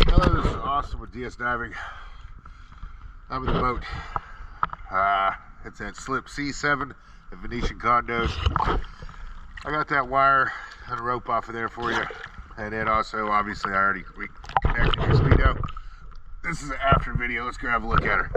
Hello, this is Austin with DS Diving. I'm in the boat. It's at slip C7 at Venetian Condos. I got that wire and a rope off of there for you. And then also, obviously, I already reconnected your Speedo. This is an after video. Let's go have a look at her.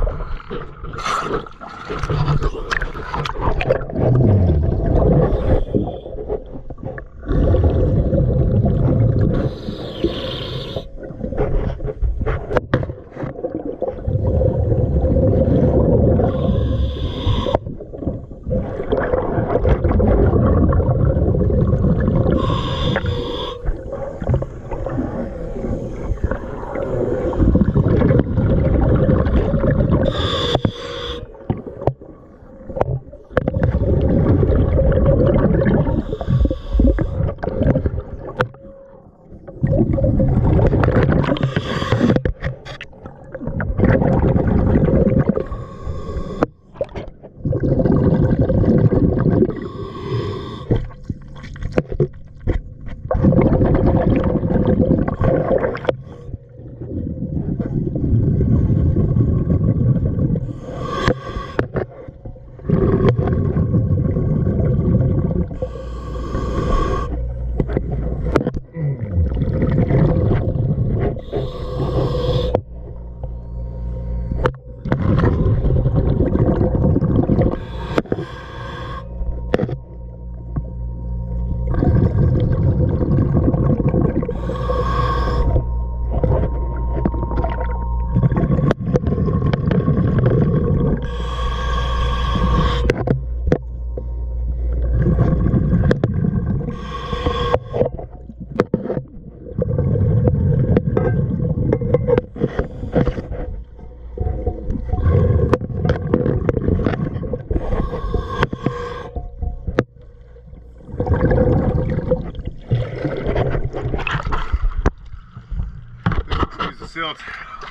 Silt,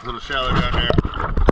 a little shallow down there.